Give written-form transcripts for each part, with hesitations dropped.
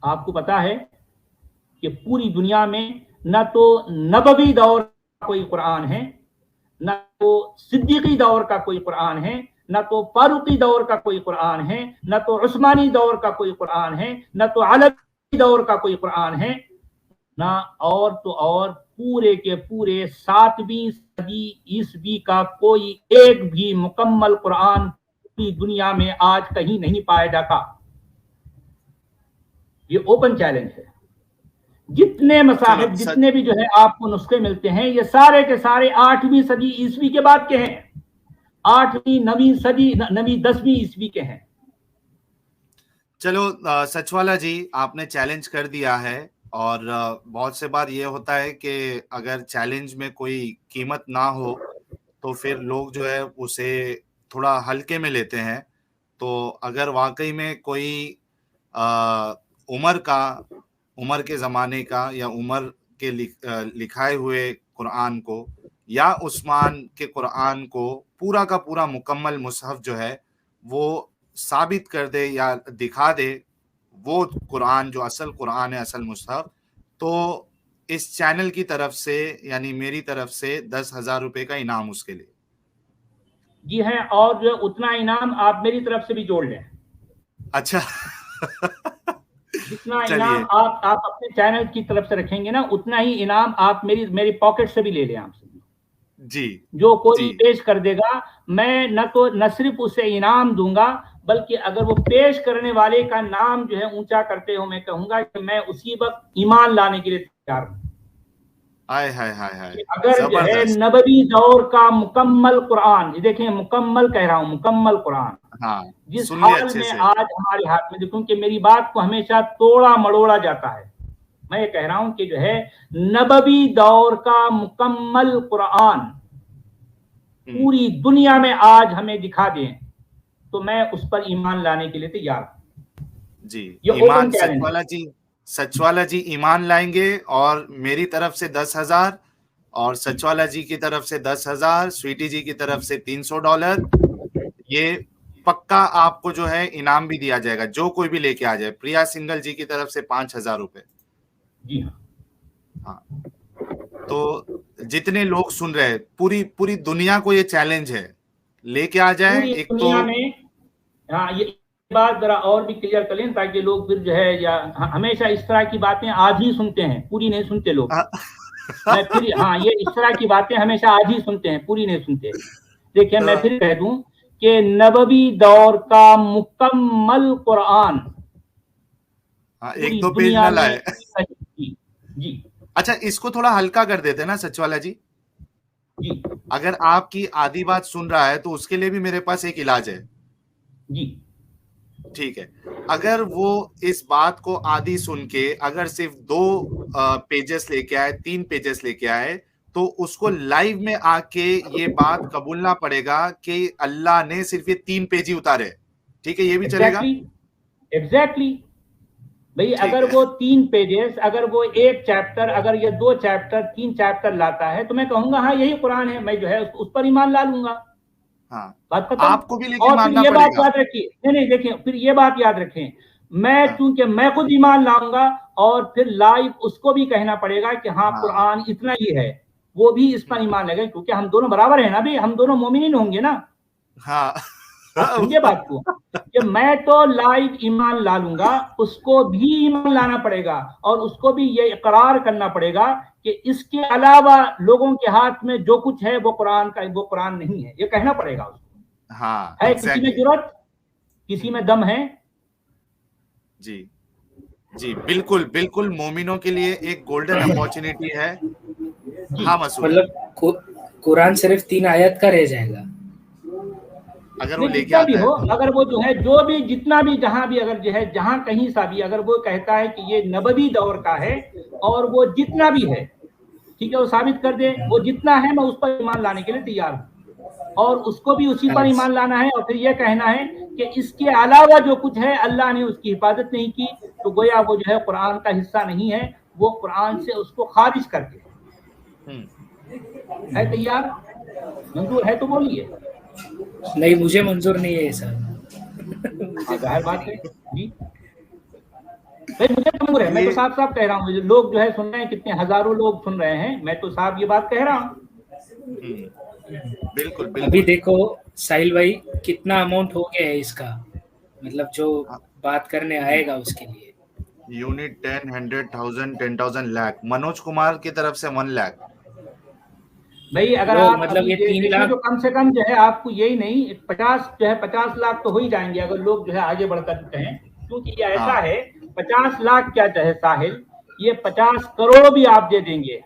آپ کو پتا ہے کہ پوری دنیا میں نہ تو نبوی دور کا کوئی قرآن ہے، نہ تو صدیقی دور کا کوئی قرآن ہے، نہ تو فاروقی دور کا کوئی قرآن ہے، نہ تو عثمانی دور کا کوئی قرآن ہے، نہ تو علوی دور کا کوئی قرآن ہے، نہ اور تو اور پورے کے پورے 7ویں صدی عیسوی کا کوئی ایک بھی مکمل قرآن پوری دنیا میں آج کہیں نہیں پایا جاتا۔ یہ اوپن چیلنج ہے۔ جتنے مصاحف، جتنے بھی جو ہے آپ کو نسخے ملتے ہیں، یہ سارے کے سارے 8ویں صدی عیسوی کے بعد کے ہیں، 8ویں 9ویں صدی 9ویں 10ویں عیسوی کے ہیں۔ چلو سچوالا جی، آپ نے چیلنج کر دیا ہے، اور بہت سے بار یہ ہوتا ہے کہ اگر چیلنج میں کوئی قیمت نہ ہو تو پھر لوگ جو ہے اسے تھوڑا ہلکے میں لیتے ہیں۔ تو اگر واقعی میں کوئی عمر کے زمانے کا یا عمر کے لکھائے ہوئے قرآن کو یا عثمان کے قرآن کو پورا کا پورا مکمل مصحف جو ہے وہ ثابت کر دے یا دکھا دے وہ قرآن جو اصل قرآن ہے، اصل مصحف، تو اس چینل کی طرف سے یعنی میری طرف سے 10,000 روپے کا انعام اس کے لیے۔ جی ہے، اور جو اتنا انعام آپ میری طرف سے بھی جوڑ لیں۔ اچھا جتنا انعام آپ اپنے چینل کی طرف سے رکھیں گے نا، اتنا ہی انعام آپ میری پاکٹ سے بھی لے لیں آپ سے۔ جی، جو کوئی پیش کر دے گا، میں نہ صرف اسے انعام دوں گا، بلکہ اگر وہ پیش کرنے والے کا نام جو ہے اونچا کرتے ہو، میں کہوں گا کہ میں اسی وقت ایمان لانے کے لیے تیار ہوں۔ اگر جو ہے نبوی دور کا مکمل قرآن، دیکھیں مکمل کہہ رہا ہوں، مکمل قرآن جس حال میں آج ہمارے ہاتھ میں، دیکھوں کہ میری بات کو ہمیشہ توڑا مڑوڑا جاتا ہے، میں یہ کہہ رہا ہوں کہ جو ہے نبوی دور کا مکمل قرآن پوری دنیا میں آج ہمیں دکھا دیں تو میں اس پر ایمان لانے کے لیے تیار ہوں۔ جی، ایمان سچوالا جی ایمان لائیں گے، اور میری طرف سے 10,000 اور سچوالا جی کی طرف سے 10,000، سویٹی جی کی طرف سے $300، یہ پکا آپ کو جو ہے انعام بھی دیا جائے گا جو کوئی بھی لے کے آ جائے۔ پریا سنگل جی کی طرف سے 5,000 روپے۔ جی ہاں، تو جتنے لوگ سن رہے ہیں پوری دنیا کو یہ چیلنج ہے، لے کے آ جائیں۔ ایک تو ہاں، یہ بات ذرا اور بھی کلیئر کر لیں تاکہ لوگ پھر جو ہے یا ہمیشہ اس طرح کی باتیں آج ہی سنتے ہیں، پوری نہیں سنتے لوگ۔ میں پھر یہ اس طرح کی باتیں ہمیشہ آج ہی سنتے ہیں، پوری نہیں سنتے۔ دیکھیں میں پھر کہہ دوں کہ نبوی دور کا مکمل قرآن ایک دو پیج نہ لائے۔ جی اچھا، اس کو تھوڑا ہلکا کر دیتے نا سچوالا جی۔ جی، اگر آپ کی آدھی بات سن رہا ہے تو اس کے لیے بھی میرے پاس ایک علاج ہے۔ جی ٹھیک ہے، اگر وہ اس بات کو آدھی سن کے اگر صرف 2 پیجز لے کے آئے، 3 پیجز لے کے آئے، تو اس کو لائیو میں آ کے یہ بات قبولنا پڑے گا کہ اللہ نے صرف یہ 3 پیج ہی اتارے۔ ٹھیک ہے، یہ بھی چلے گا؟ ایگزیکٹلی بھئی، اگر وہ 3 پیجز، اگر وہ 1 چیپٹر، اگر یہ 2 چیپٹر 3 چیپٹر لاتا ہے تو میں کہوں گا ہاں یہی قرآن ہے، میں جو ہے اس پر ایمان لا لوں گا۔ ہاں، بات ختم۔ آپ کو بھی لیکن اور ماننا پھر یہ پڑے بات گا۔ یاد رکھیے، نہیں دیکھیں، پھر یہ بات یاد رکھیں، میں چونکہ میں خود ایمان لاؤں گا اور پھر لائیو اس کو بھی کہنا پڑے گا کہ ہاں قرآن اتنا ہی ہے، وہ بھی اس پر ایمان لے گا، کیونکہ ہم دونوں برابر ہیں نا بھی، ہم دونوں مومنین ہوں گے نا۔ ہاں، آپ سمجھے بات کو کہ میں تو لائیو ایمان لا لوں گا، اس کو بھی ایمان لانا پڑے گا، اور اس کو بھی یہ اقرار کرنا پڑے گا کہ اس کے علاوہ لوگوں کے ہاتھ میں جو کچھ ہے وہ قرآن نہیں ہے، یہ کہنا پڑے گا اس کو۔ ہاں، ہے کسی میں جرأت، کسی میں دم ہے؟ جی جی، بالکل بالکل، مومنوں کے لیے ایک گولڈن اپارچونٹی ہے۔ ہاں مسعود، مطلب قرآن صرف 3 آیت کا رہ جائے گا اگر وہ لے کے جتنا بھی آتا ہو، ہے، اگر وہ جو ہے جو بھی جتنا بھی جہاں بھی اگر جو ہے جہاں کہیں سا بھی اگر وہ کہتا ہے کہ یہ نبوی دور کا ہے اور وہ جتنا بھی ہے، ٹھیک ہے، وہ ثابت کر دے، وہ جتنا ہے میں اس پر ایمان لانے کے لیے تیار ہوں، اور اس کو بھی اسی پر ایمان لانا ہے، اور پھر یہ کہنا ہے کہ اس کے علاوہ جو کچھ ہے اللہ نے اس کی حفاظت نہیں کی، تو گویا وہ جو ہے قرآن کا حصہ نہیں ہے، وہ قرآن سے اس کو خارج کر کے ہے۔ تیار؟ منظور ہے تو بولیے۔ نہیں مجھے منظور نہیں ہے یہ سب. ظاہر بات ہے جی بھائی مجھے منظور ہے. میں تو یہ صاف صاف کہہ رہا ہوں, لوگ جو ہے سن رہے ہیں, کتنے ہزاروں لوگ سن رہے ہیں, میں تو صاحب یہ بات کہہ رہا ہوں. بالکل ابھی بالکل. دیکھو ساحل بھائی کتنا اماؤنٹ ہو گیا ہے اس کا, مطلب جو بات کرنے آئے گا اس کے لیے. یونٹ 10, 100,000, 10,000 لاکھ. منوج کمار کی طرف سے 1 لاکھ. بھائی اگر لو آپ مطلب ابھی یہ 3 دیکھیں لاکھ تو کم سے کم جو ہے آپ کو یہی نہیں 50 لاکھ تو ہو ہی جائیں گے اگر لوگ جو ہے آگے بڑھ کر کہیں, کیونکہ یہ ایسا ہے 50 لاکھ کیا چاہے ساحل, یہ 50 کروڑ بھی آپ دے دیں گے,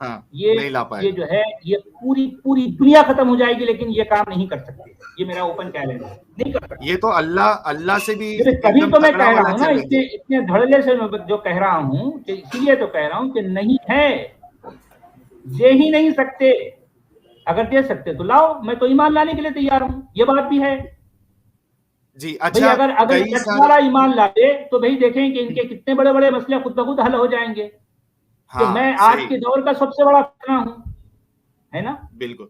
نہیں لا پائے یہ گا. جو ہے یہ پوری دنیا ختم ہو جائے گی, لیکن یہ کام نہیں کر سکتے. یہ میرا اوپن چیلنج ہے, نہیں کر سکتے. یہ تو اللہ سے بھی ایک تبھی دم تو میں تگڑا کہہ رہا والا ہوں نا, چیلنج ہے. اتنے دھڑلے سے میں جو کہہ رہا ہوں کہ اسی لیے تو کہہ رہا ہوں کہ نہیں ہے, دے ہی نہیں سکتے. اگر دے سکتے تو لاؤ, میں تو ایمان لانے کے لیے تیار ہوں. یہ بات بھی ہے جی. بھئی. اچھا اگر کئی سچ سارے والا ایمان لاتے تو بھئی دیکھیں کہ ان کے کتنے بڑے بڑے مسئلے خود بخود حل ہو جائیں گے, کہ میں آج صحیح کے دور کا سب سے بڑا فتنہ ہوں, ہے نا. بالکل.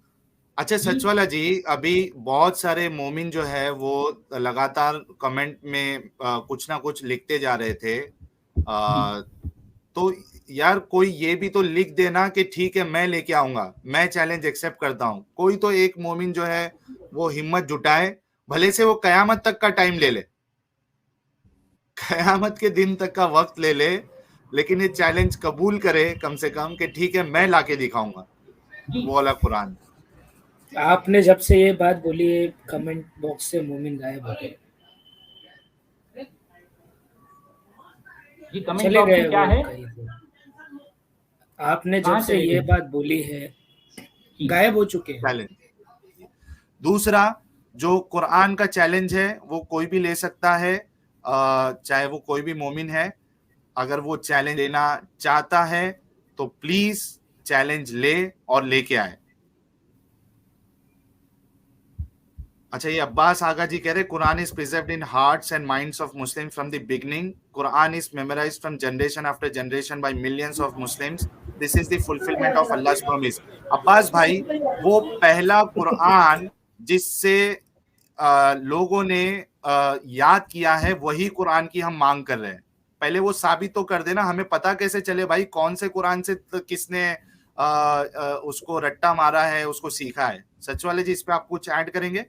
اچھا سچ والا جی, ابھی بہت سارے مومن جو ہے وہ لگاتار کمنٹ میں کچھ نہ کچھ لکھتے جا رہے تھے, تو یار کوئی یہ بھی تو لکھ دینا کہ ٹھیک ہے میں لے کے آؤں گا, میں چیلنج ایکسیپٹ کرتا ہوں. کوئی تو ایک مومن جو ہے وہ ہمت جٹائے, بھلے سے وہ قیامت تک کا ٹائم لے لے, قیامت کے دن تک کا وقت لے لے, لیکن یہ چیلنج قبول کرے کم سے کم کہ ٹھیک ہے میں لا کے دکھاؤں گا وہ والا قرآن. آپ نے جب سے یہ بات بولی ہے کمنٹ باکس سے مومن غائب ہو گئے, جی کمنٹ چلے باکس گئے میں وہ کیا ہے, کہیں تو. آپ نے کہاں جب سے چلے یہ گئے بات بولی ہے جی. غائب ہو چکے ہیں. چیلنج. دوسرا جو قرآن کا چیلنج ہے وہ کوئی بھی لے سکتا ہے, چاہے وہ کوئی بھی مومن ہے. اگر وہ چیلنج لینا چاہتا ہے تو پلیز چیلنج لے اور لے کے آئے. اچھا یہ عباس آغا جی کہہ رہے قرآن is preserved in hearts and minds of Muslims from the beginning. Quran is memorized from generation after generation by millions of Muslims. This is the fulfillment of Allah's promise. عباس بھائی وہ پہلا قرآن جس سے لوگوں نے یاد کیا ہے وہی قرآن کی ہم مانگ کر رہے ہیں. پہلے وہ ثابت تو کر دینا, ہمیں پتا کیسے چلے بھائی کون سے قرآن سے کس نے اس کو رٹا مارا ہے, اس کو سیکھا ہے. سچ والے جی اس پہ آپ کچھ ایڈ کریں گے؟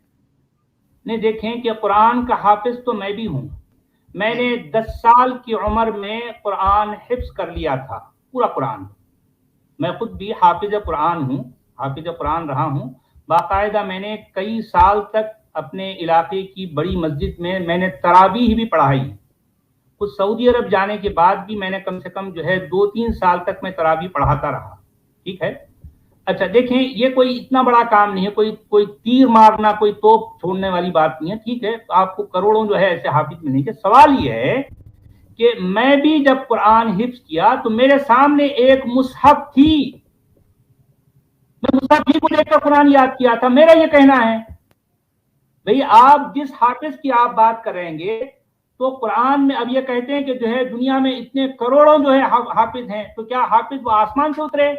نہیں دیکھیں کہ قرآن کا حافظ تو میں بھی ہوں. میں نے 10 سال کی عمر میں قرآن حفظ کر لیا تھا, پورا قرآن. میں خود بھی حافظ قرآن ہوں, حافظ قرآن رہا ہوں. باقاعدہ میں نے کئی سال تک اپنے علاقے کی بڑی مسجد میں نے تراویح بھی پڑھائی. کچھ سعودی عرب جانے کے بعد بھی میں نے کم سے کم جو ہے 2-3 سال تک میں تراویح پڑھاتا رہا. ٹھیک ہے. اچھا دیکھیں یہ کوئی اتنا بڑا کام نہیں ہے, کوئی تیر مارنا, کوئی توپ چھوڑنے والی بات نہیں ہے. ٹھیک ہے, آپ کو کروڑوں جو ہے ایسے حافظ ملیں گے. سوال یہ ہے کہ میں بھی جب قرآن حفظ کیا تو میرے سامنے ایک مصحف تھی, میں مصحف ہی کو دیکھ کر قرآن یاد کیا تھا. میرا یہ کہنا ہے بھئی آپ جس حافظ کی آپ بات کریں گے تو قرآن میں اب یہ کہتے ہیں کہ جو ہے دنیا میں اتنے کروڑوں جو ہے حافظ ہیں, تو کیا حافظ وہ آسمان سے اترے؟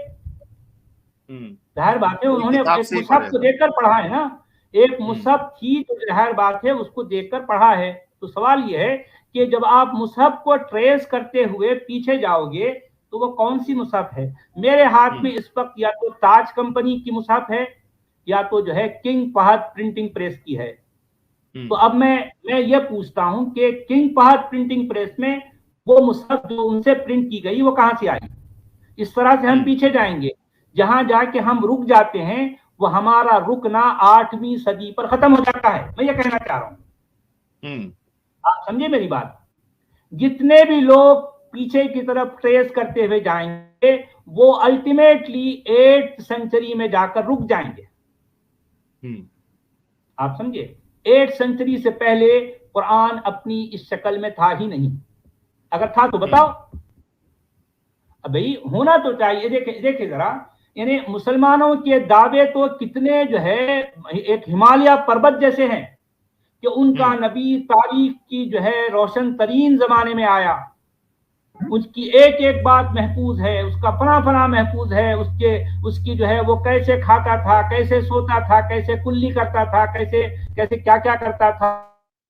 ظاہر بات ہے انہوں نے ایک مصحف کو دیکھ کر پڑھا ہے نا, ایک مصحف تھی تو ظاہر بات ہے اس کو دیکھ کر پڑھا ہے. تو سوال یہ ہے کہ جب آپ مصحف کو ٹریس کرتے ہوئے پیچھے جاؤ گے تو وہ کون سی مصحف ہے؟ میرے ہاتھ میں اس وقت یا تو تاج کمپنی کی مصحف ہے یا تو جو ہے کنگ فہد پرنٹنگ پریس کی ہے. تو اب میں یہ پوچھتا ہوں کہ کنگ فہد پرنٹنگ پریس میں وہ مصحف جو ان سے پرنٹ کی گئی وہ کہاں سے آئی؟ اس طرح سے ہم پیچھے جائیں گے, جہاں جا کے ہم رک جاتے ہیں وہ ہمارا رکنا 8ویں صدی پر ختم ہو جاتا ہے. میں یہ کہنا چاہ رہا ہوں, آپ سمجھے میری بات. جتنے بھی لوگ پیچھے کی طرف ٹریس کرتے ہوئے جائیں گے وہ الٹیمیٹلی 8th سینچری میں جا کر رک جائیں گے. آپ سمجھے, 8th سینچری سے پہلے قرآن اپنی اس شکل میں تھا ہی نہیں. اگر تھا تو بتاؤ. بھئی ہونا تو چاہیے. دیکھیں ذرا, یعنی مسلمانوں کے دعوے تو کتنے جو ہے ایک ہمالیہ پربت جیسے ہیں کہ ان کا نبی تاریخ کی جو ہے روشن ترین زمانے میں آیا, اس کی ایک ایک بات محفوظ ہے، اس کا فلاں فلاں محفوظ ہے، اس کی جو ہے وہ کیسے کھاتا تھا، کیسے سوتا تھا، کیسے کلی کرتا تھا، کیسے کیا کیا کرتا تھا،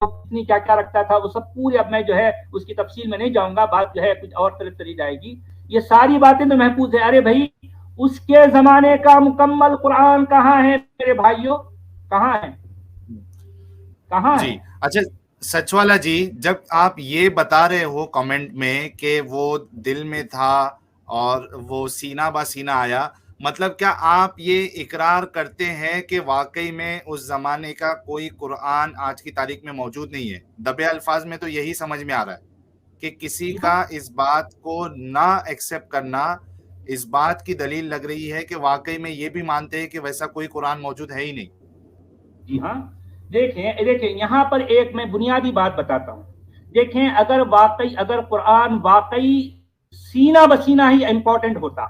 کتنی کیا کیا رکھتا تھا، وہ سب پوری. اب میں جو ہے اس کی تفصیل میں نہیں جاؤں گا، بات جو ہے کچھ اور طرف چلی جائے گی. یہ ساری باتیں تو محفوظ ہے. ارے بھائی اس کے زمانے کا مکمل قرآن کہاں ہے میرے بھائیوں؟ کہاں ہے؟ کہاں ہے؟ جی اچھا سچ والا جی، جب آپ یہ بتا رہے ہو کمنٹ میں کہ وہ دل میں تھا اور وہ سینہ با سینہ آیا، مطلب کیا آپ یہ اقرار کرتے ہیں کہ واقعی میں اس زمانے کا کوئی قرآن آج کی تاریخ میں موجود نہیں ہے؟ دبے الفاظ میں تو یہی سمجھ میں آ رہا ہے کہ کسی کا اس بات کو نہ ایکسیپٹ کرنا اس بات کی دلیل لگ رہی ہے کہ واقعی میں یہ بھی مانتے ہیں کہ ویسا کوئی قرآن موجود ہے ہی نہیں. جی ہاں، دیکھیں یہاں پر ایک میں بنیادی بات بتاتا ہوں. دیکھیں اگر قرآن واقعی سینہ بسینہ ہی امپورٹنٹ ہوتا،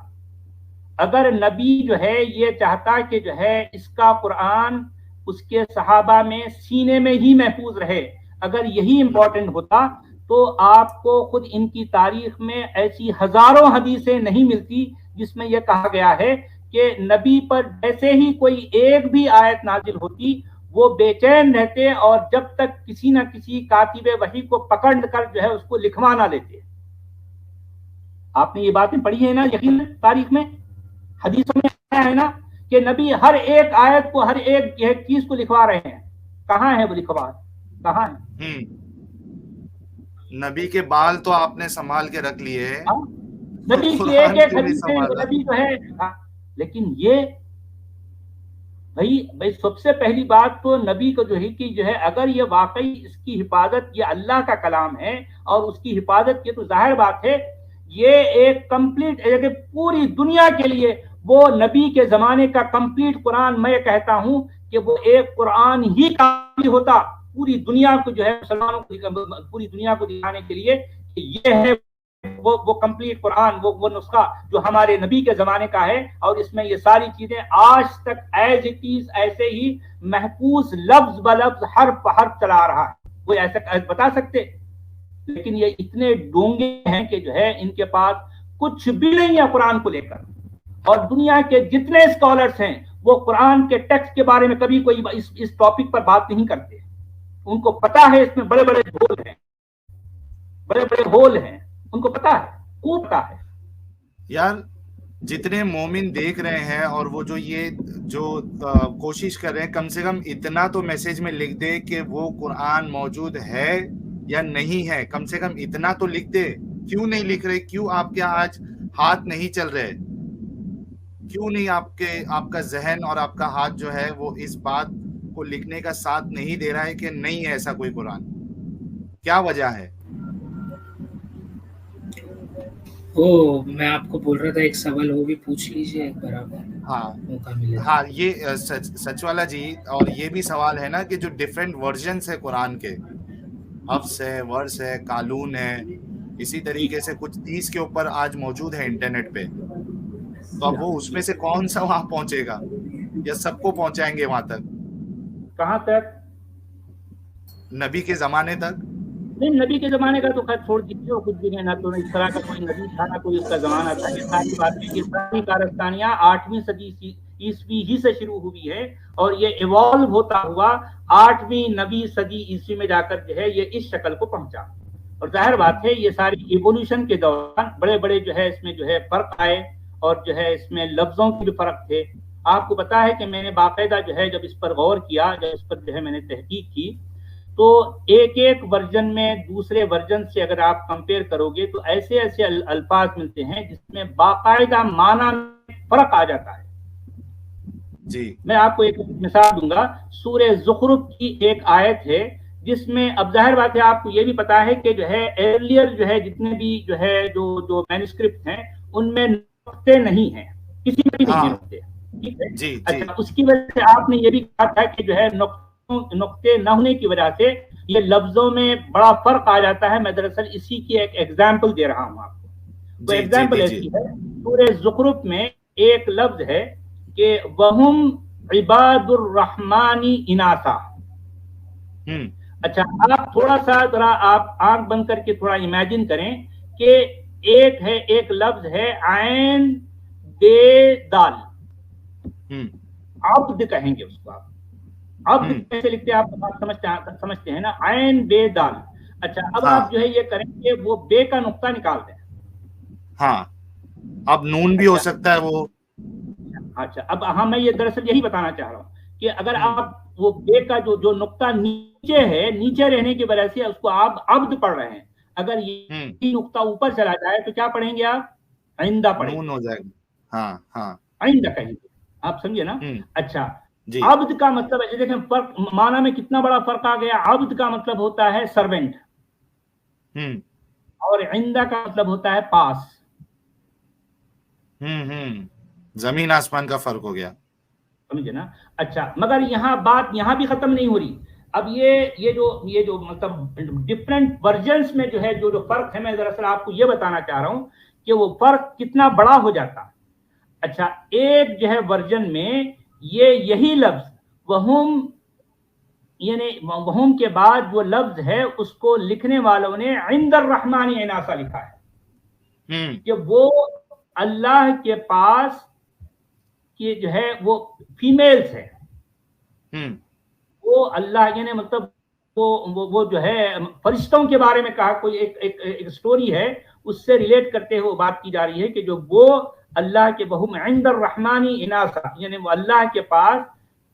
اگر نبی جو ہے یہ چاہتا کہ جو ہے اس کا قرآن اس کے صحابہ میں سینے میں ہی محفوظ رہے، اگر یہی امپورٹنٹ ہوتا تو آپ کو خود ان کی تاریخ میں ایسی ہزاروں حدیثیں نہیں ملتی جس میں یہ کہا گیا ہے کہ نبی پر جیسے ہی کوئی ایک بھی آیت نازل ہوتی وہ بے چین رہتے اور جب تک کسی نہ کسی کاتب وحی کو پکڑ کر جو ہے اس کو لکھوا نہ لیتے. آپ نے یہ باتیں پڑھی ہیں نا یقین تاریخ میں، حدیثوں میں آیا ہے نا کہ نبی ہر ایک آیت کو، ہر ایک چیز کو لکھوا رہے ہیں. کہاں ہے وہ لکھوا؟ کہاں ہے؟ نبی کے بال تو آپ نے سنبھال کے رکھ لیے، نبی کی ایک ایک حدیث ہے جو نبی جو ہے. لیکن یہ بھائی سب سے پہلی بات تو نبی کو جو ہے کہ جو ہے اگر یہ واقعی اس کی حفاظت یہ اللہ کا کلام ہے اور اس کی حفاظت کی تو ظاہر بات ہے یہ ایک کمپلیٹ پوری دنیا کے لیے وہ نبی کے زمانے کا کمپلیٹ قرآن میں کہتا ہوں کہ وہ ایک قرآن ہی کافی ہوتا پوری دنیا کو جو ہے مسلمانوں کو پوری دنیا کو دکھانے کے لیے کہ یہ ہے وہ کمپلیٹ قرآن، وہ نسخہ جو ہمارے نبی کے زمانے کا ہے اور اس میں یہ ساری چیزیں آج تک ایز اٹ از ایسے ہی محفوظ لفظ بلفظ حرف بحرف چلا رہا ہے. کوئی ایسا بتا سکتے؟ لیکن یہ اتنے ڈونگے ہیں کہ جو ہے ان کے پاس کچھ بھی نہیں ہے قرآن کو لے کر. اور دنیا کے جتنے اسکالرس ہیں وہ قرآن کے ٹیکسٹ کے بارے میں کبھی کوئی اس ٹاپک پر بات نہیں کرتے. ان کو پتا ہے اس میں بڑے بڑے ہول ہیں، بڑے بڑے ہول ہیں، ان کو پتا ہے، خوب پتا ہے. یار جتنے مومن دیکھ رہے ہیں اور وہ جو کوشش کر رہے ہیں کم سے کم اتنا تو میسج میں لکھ دے کہ وہ قرآن موجود ہے یا نہیں ہے، کم سے کم اتنا تو لکھ دے. کیوں نہیں لکھ رہے؟ کیوں آپ کے آج ہاتھ نہیں چل رہے؟ کیوں نہیں آپ کا ذہن اور آپ کا ہاتھ جو ہے وہ اس بات کو لکھنے کا ساتھ نہیں دے رہا ہے کہ نہیں ہے ایسا کوئی قرآن؟ کیا وجہ ہے؟ میں آپ کو بول رہا تھا ایک سوال وہ بھی پوچھ لیجیے ایک بار آپ. ہاں یہ سچ والا جی، اور یہ بھی سوال ہے نا کہ جو ڈیفرنٹ ورژنس ہے قرآن کے، حفظ ہے، ورس ہے، قالون ہے، اسی طریقے سے کچھ 30 کے اوپر آج موجود ہے انٹرنیٹ پہ. تو اب وہ اس میں سے کون سا وہاں پہنچے گا یا سب کو پہنچائیں گے وہاں تک؟ کہاں تک؟ نبی کے زمانے تک؟ نہیں، نبی کے زمانے کا تو خیر چھوڑ دیجیے، کچھ بھی نہیں، نہ تو اس طرح کا کوئی نبی تھا نہ کوئی اس کا زمانہ تھا. یہ ساری باتیں یہ ساری کارستانیاں 8ویں صدی عیسوی ہی سے شروع ہوئی ہے اور یہ ایوالو ہوتا ہوا 8ویں 9ویں صدی عیسوی میں جا کر جو ہے یہ اس شکل کو پہنچا. اور ظاہر بات ہے یہ ساری ایوولوشن کے دوران بڑے بڑے جو ہے اس میں جو ہے فرق آئے اور جو ہے اس میں لفظوں کے بھی فرق تھے. آپ کو پتا ہے کہ میں نے باقاعدہ جو ہے جب اس پر غور کیا، جب اس پر جو ہے میں نے تحقیق کی تو ایک ایک ورژن میں دوسرے ورژن سے اگر آپ کمپیئر کرو گے تو ایسے ایسے الفاظ ملتے ہیں جس میں باقاعدہ معنی میں فرق آ جاتا ہے. جی میں آپ کو ایک مثال دوں گا. سورہ زخرف کی ایک آیت ہے جس میں اب ظاہر بات ہے آپ کو یہ بھی پتا ہے کہ جو ہے ارلیئر جو ہے جتنے بھی جو ہے جو مینuscript ہیں ان میں نقطے نہیں ہیں، کسی میں بھی نہیں نقطے. ٹھیک ہے، اچھا اس کی وجہ سے آپ نے یہ بھی کہا تھا کہ جو ہے نقطے نہ ہونے کی وجہ سے یہ لفظوں میں بڑا فرق آ جاتا ہے. میں دراصل اسی کی ایک ایگزامپل دے رہا ہوں آپ کو. وہ ایگزامپل ایسی ہے، سورہ زخرف میں ایک لفظ ہے کہ وَهُمْ عِبَادُ الرَّحْمَانِ اِنَاثًا. اچھا آپ تھوڑا سا ذرا آپ آنکھ بند کر کے تھوڑا امیجن کریں کہ ایک لفظ ہے عین بے دال، عبد کہیں گے اس کو آپ. عبد کیسے لکھتے ہیں آپ سمجھتے ہیں نا، عین بے دال. اچھا اب آپ جو ہے یہ کریں گے، وہ بے کا نقطہ نکال دیں. ہاں اب نون بھی ہو سکتا ہے وہ. اچھا اب ہاں میں یہ دراصل یہی بتانا چاہ رہا ہوں کہ اگر آپ وہ بے کا جو نقطہ نیچے ہے، نیچے رہنے کی وجہ سے اس کو آپ عبد پڑھ رہے ہیں. اگر یہ نقطہ اوپر چلا جائے تو کیا پڑھیں گے آپ؟ آئندہ پڑھیں نون گے. ہو جائے گا. ہاں ہاں آئندہ کہیں گے. آپ سمجھے نا. اچھا جی عبد کا مطلب ہے، دیکھیں فرق معنی میں کتنا بڑا فرق آ گیا. عبد کا مطلب ہوتا ہے سرونٹ، اور عندہ کا مطلب ہوتا ہے پاس. زمین آسمان کا فرق ہو گیا. سمجھے نا. اچھا مگر یہاں بات یہاں بھی ختم نہیں ہو رہی. اب یہ جو مطلب ڈفرنٹ ورژنس میں جو ہے جو فرق ہے، میں دراصل آپ کو یہ بتانا چاہ رہا ہوں کہ وہ فرق کتنا بڑا ہو جاتا. اچھا ایک جو ہے ورژن میں یہی لفظ وہم، یعنی وہم کے بعد جو لفظ ہے اس کو لکھنے والوں نے عند الرحمن عناسا لکھا ہے کہ وہ اللہ کے پاس کہ جو ہے وہ فیمیلز ہے. وہ اللہ یعنی مطلب وہ جو ہے فرشتوں کے بارے میں کہا، کوئی ایک سٹوری ہے اس سے ریلیٹ کرتے ہوئے بات کی جا رہی ہے کہ جو وہ اللہ کے وہم عند الرحمن عناسا، یعنی وہ اللہ کے پاس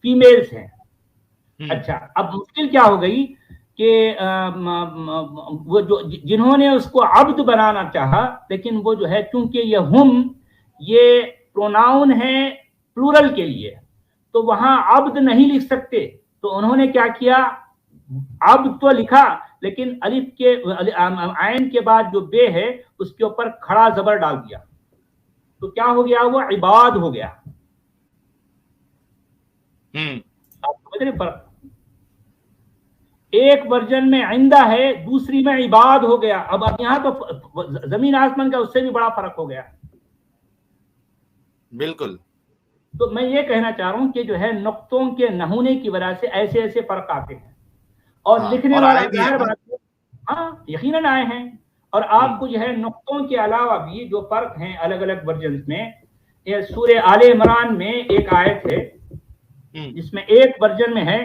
فیمیلز ہیں. اچھا اب مشکل کیا ہو گئی کہ وہ جو جنہوں نے اس کو عبد بنانا چاہا، لیکن وہ جو ہے چونکہ یہ پروناؤن ہے پلورل کے لیے، تو وہاں عبد نہیں لکھ سکتے. تو انہوں نے کیا کیا، عبد تو لکھا لیکن الف کے عین کے بعد جو بے ہے اس کے اوپر کھڑا زبر ڈال دیا. تو کیا ہو گیا، وہ عباد ہو گیا. آپ سمجھ رہے فرق؟ ایک ورژن میں عندہ ہے، دوسری میں عباد ہو گیا. اب یہاں تو زمین آسمان کا اس سے بھی بڑا فرق ہو گیا. بالکل. تو میں یہ کہنا چاہ رہا ہوں کہ جو ہے نقطوں کے نہ ہونے کی وجہ سے ایسے فرق آتے ہیں، اور لکھنے والا ظاہر بات ہے ہاں یقیناً آئے ہیں. اور آپ کو جو ہے نقطوں کے علاوہ بھی جو فرق ہیں الگ الگ ورژنز میں، سورہ آل عمران میں ایک آیت ہے جس میں ایک ورژن میں ہے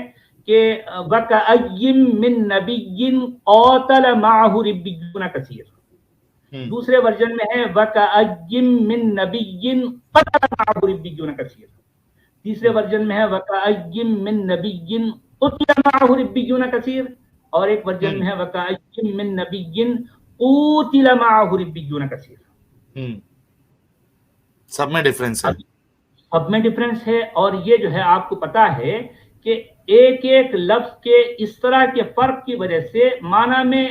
کہ وَكَأَيٍّ مِّن نَبِيٍّ قَاتَلَ مَعَهُ رِبِّيُّونَ كَثِيرٌ. دوسرے ورژن میں ہے وَكَأَيٍّ مِّن نَبِيٍّ قَتَلَ مَعَهُ رِبِّيُّونَ كَثِيرٌ. تیسرے ورژن میں ہے وَكَأَيٍّ مِّن نَبِيٍّ قُتِلَ مَعَهُ رِبِّيُّونَ كَثِيرٌ. اور ایک ورژن میں ہے وَكَأَيٍّ مِّن نَبِيٍّ قُتِلَ مَعَهُ رِبِّيُّونَ كَثِيرٌ. سب میں ڈفرنس ہے. سب میں ڈفرنس ہے. اور یہ جو ہے آپ کو پتا ہے کہ ایک لفظ کے اس طرح کے فرق کی وجہ سے معنی میں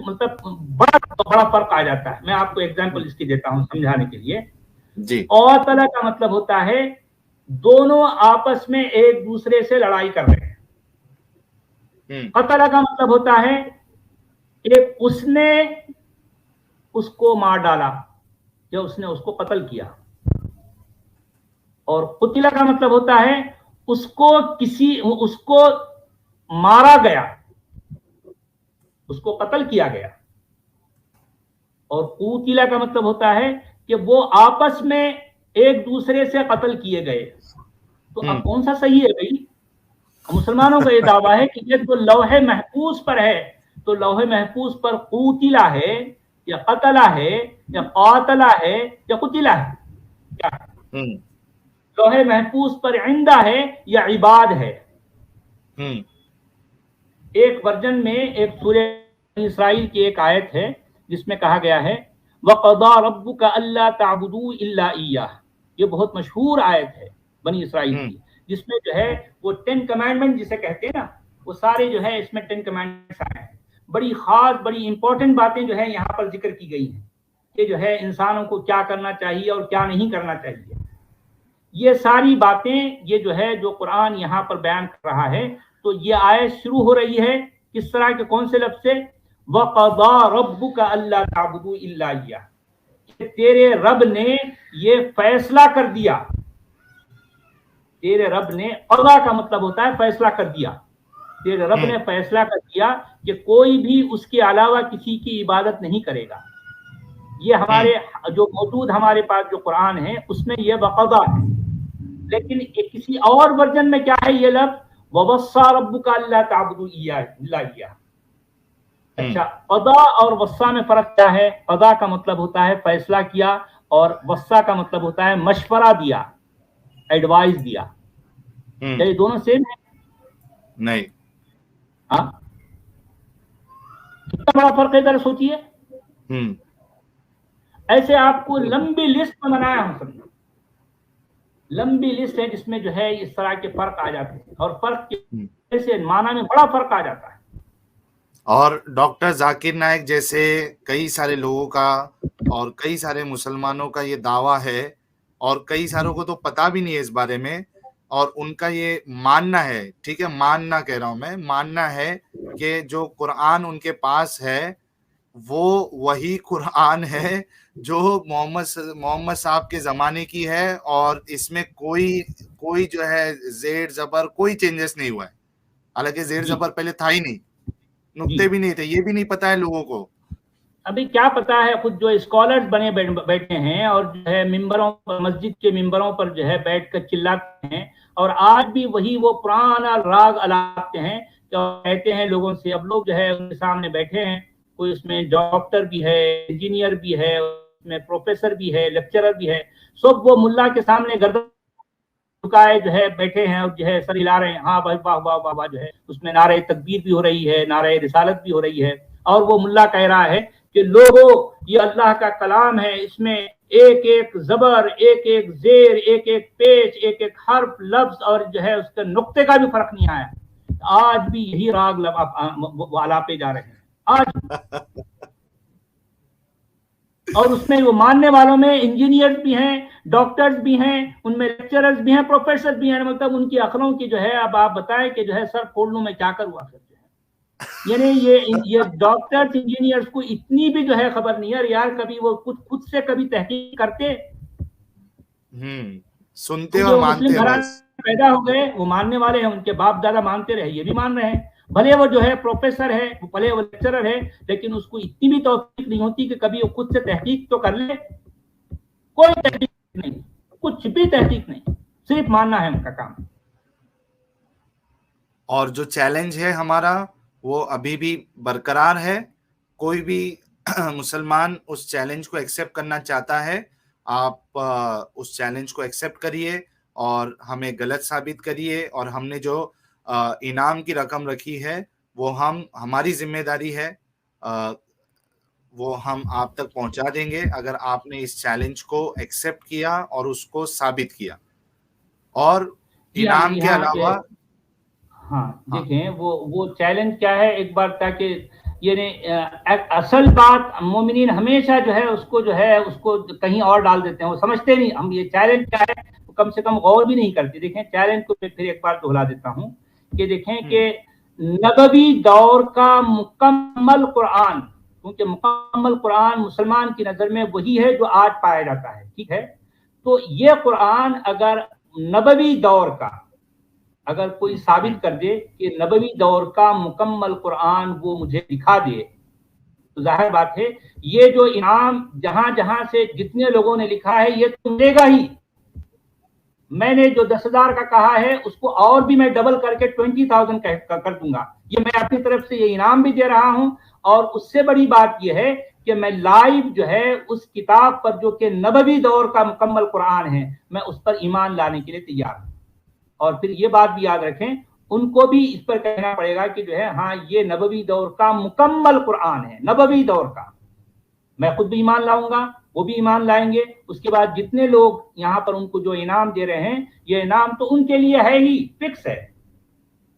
مطلب بڑا فرق آ جاتا ہے. میں آپ کو ایگزامپل اس کی دیتا ہوں سمجھانے کے لیے. جی قاتل کا مطلب ہوتا ہے دونوں آپس میں ایک دوسرے سے لڑائی کر رہے ہیں. قتل کا مطلب ہوتا ہے کہ اس نے اس کو مار ڈالا یا اس نے اس کو قتل کیا. اور قتل کا مطلب ہوتا ہے اس کو مارا گیا، اس کو قتل کیا گیا. اور قتل کا مطلب ہوتا ہے کہ وہ آپس میں ایک دوسرے سے قتل کیے گئے. تو اب کون سا صحیح ہے بھائی؟ مسلمانوں کا یہ دعویٰ ہے کہ یہ جو لوح محفوظ پر ہے تو لوح محفوظ پر قتلا ہے یا قتلا ہے یا قاتلا ہے یا قتلا ہے. کیا لوح محفوظ پر عندہ ہے یا عباد ہے؟ ایک ورژن میں ایک سورہ اسرائیل کی ایک آیت ہے جس میں کہا گیا ہے وَقَضَىٰ رَبُّكَ أَلَّا تَعْبُدُوا إِلَّا إِيَّاهُ. یہ بہت مشہور آیت ہے بنی اسرائیل کی، جس میں جو ہے وہ 10 کمانڈمنٹ جسے کہتے ہیں نا، وہ سارے جو ہے اس میں 10 کمانڈمنٹس آئے ہیں. بڑی خاص بڑی امپورٹنٹ باتیں جو ہے یہاں پر ذکر کی گئی ہیں کہ جو ہے انسانوں کو کیا کرنا چاہیے اور کیا نہیں کرنا چاہیے. یہ ساری باتیں یہ جو ہے جو قرآن یہاں پر بیان کر رہا ہے، تو یہ آیت شروع ہو رہی ہے کس طرح کے کون سے لفظ سے؟ وَقَضَىٰ رَبُّكَ أَلَّا تَعْبُدُوا إِلَّا إِيَّاهُ. تیرے رب نے یہ فیصلہ کر دیا. تیرے رب نے، قضا کا مطلب ہوتا ہے فیصلہ کر دیا. تیرے رب نے فیصلہ کر دیا کہ کوئی بھی اس کے علاوہ کسی کی عبادت نہیں کرے گا. یہ ہمارے جو موجود ہمارے پاس جو قرآن ہے اس میں یہ وقضا ہے، لیکن کسی اور ورژن میں کیا ہے یہ لفظ وَوَصَّى رَبُّكَ أَلَّا تَعْبُدُوا إِلَّا إِيَّاهُ۔ اچھا، قضا اور وصا میں فرق کیا ہے؟ قضا کا مطلب ہوتا ہے فیصلہ کیا، اور وصا کا مطلب ہوتا ہے مشورہ دیا، ایڈوائز دیا۔ کیا یہ دونوں سیم ہے؟ نہیں۔ ہاں، کتنا بڑا فرق ہے ذرا سوچیے۔ ایسے آپ کو لمبی لسٹ میں بنایا ہوں، سب لمبی لسٹ ہے جس میں جو ہے اس طرح کے فرق آ جاتے ہیں، اور فرق کی سے معنی میں بڑا فرق آ جاتا ہے۔ اور ڈاکٹر ذاکر نائک جیسے کئی سارے لوگوں کا اور کئی سارے مسلمانوں کا یہ دعویٰ ہے، اور کئی ساروں کو تو پتہ بھی نہیں ہے اس بارے میں، اور ان کا یہ ماننا ہے، ٹھیک ہے، ماننا کہہ رہا ہوں میں، ماننا ہے کہ جو قرآن ان کے پاس ہے وہ وہی قرآن ہے جو محمد صاحب کے زمانے کی ہے، اور اس میں کوئی جو ہے زیر زبر کوئی چینجز نہیں ہوا ہے، حالانکہ زیر زبر پہلے تھا ہی نہیں، نقطے بھی نہیں تھے، یہ بھی نہیں پتا ہے لوگوں کو۔ ابھی کیا پتا ہے، خود جو اسکالرز بنے بیٹھے ہیں اور جو ہے ممبروں پر، مسجد کے ممبروں پر جو ہے بیٹھ کر چلاتے ہیں، اور آج بھی وہی وہ پرانا راگ الاپتے ہیں، کہتے ہیں لوگوں سے۔ اب لوگ جو ہے ان کے سامنے بیٹھے ہیں، کوئی اس میں ڈاکٹر بھی ہے، انجینئر بھی ہے، اس میں پروفیسر بھی ہے، لیکچرر بھی ہے، سب وہ ملا کے سامنے گردن جھکائے جو ہے بیٹھے ہیں، اور جو ہے سر ہلا رہے ہیں، ہاں بھائی واہ واہ واہ واہ، جو ہے اس میں نعرہ تکبیر بھی ہو رہی ہے، نعرہ رسالت بھی ہو رہی ہے، اور وہ ملا کہہ رہا ہے کہ لوگوں یہ اللہ کا کلام ہے، اس میں ایک ایک زبر، ایک ایک زیر، ایک ایک پیچ، ایک ایک حرف، لفظ اور جو ہے اس کے نقطے کا بھی فرق نہیں آیا۔ آج بھی یہی راگ آلاپے جا رہے ہیں آج، اور اس میں وہ ماننے والوں میں انجینئرز بھی ہیں، ڈاکٹرز بھی ہیں، ان میں لیکچررز بھی ہیں، پروفیسر بھی ہیں، مطلب ان کی عقلوں کی جو ہے اب آپ بتائیں کہ جو ہے سر پھوڑ لوں میں کیا کروا سکتے ہیں۔ یعنی یہ ڈاکٹرز انجینئرز کو اتنی بھی جو ہے خبر نہیں ہے یار، کبھی وہ خود سے کبھی تحقیق کرتے، سنتے اور مانتے بس۔ پیدا ہو گئے، وہ ماننے والے ہیں، ان کے باپ دادا مانتے رہے، یہ بھی مان رہے ہیں، بھلے وہ جو ہے پروفیسر ہے، بھلے وہ لیکچرر ہے، لیکن اس کو اتنی بھی توفیق نہیں ہوتی کہ کبھی وہ خود سے تحقیق تو کر لے۔ کوئی تحقیق نہیں، کچھ بھی تحقیق نہیں، صرف ماننا ہے ان کا کام۔ اور جو چیلنج ہے ہمارا وہ ابھی بھی برقرار ہے، کوئی بھی مسلمان اس چیلنج کو ایکسیپٹ کرنا چاہتا ہے، آپ اس چیلنج کو ایکسیپٹ کریے اور ہمیں غلط ثابت کریے، اور ہم نے جو انعام کی رقم رکھی ہے وہ ہماری ذمہ داری ہے، وہ ہم آپ تک پہنچا دیں گے اگر آپ نے اس چیلنج کو ایکسیپٹ کیا اور اس کو ثابت کیا۔ اور انعام کے علاوہ ہاں دیکھیں وہ چیلنج کیا ہے ایک بار، تاکہ یعنی اصل بات مومنین ہمیشہ جو ہے اس کو کہیں اور ڈال دیتے ہیں، وہ سمجھتے نہیں ہم یہ چیلنج کیا ہے، کم سے کم غور بھی نہیں کرتے۔ دیکھیں چیلنج کو میں پھر ایک بار دہرا دیتا ہوں کہ دیکھیں کہ نبوی دور کا مکمل قرآن، کیونکہ مکمل قرآن مسلمان کی نظر میں وہی ہے جو آج پایا جاتا ہے، ٹھیک ہے، تو یہ قرآن اگر نبوی دور کا اگر کوئی ثابت کر دے کہ نبوی دور کا مکمل قرآن وہ مجھے دکھا دے، تو ظاہر بات ہے یہ جو انعام جہاں جہاں سے جتنے لوگوں نے لکھا ہے یہ تو ملے گا ہی۔ میں نے جو 10,000 کا کہا ہے اس کو اور بھی میں ڈبل کر کے 20,000 کر دوں گا، یہ میں اپنی طرف سے یہ انعام بھی دے رہا ہوں۔ اور اس سے بڑی بات یہ ہے کہ میں لائیو جو ہے اس کتاب پر جو کہ نبوی دور کا مکمل قرآن ہے، میں اس پر ایمان لانے کے لیے تیار ہوں۔ اور پھر یہ بات بھی یاد رکھیں، ان کو بھی اس پر کہنا پڑے گا کہ جو ہے ہاں یہ نبوی دور کا مکمل قرآن ہے، نبوی دور کا۔ میں خود بھی ایمان لاؤں گا، وہ بھی ایمان لائیں گے، اس کے بعد جتنے لوگ یہاں پر ان کو جو انعام دے رہے ہیں، یہ انعام تو ان کے لیے ہے ہی، فکس ہے،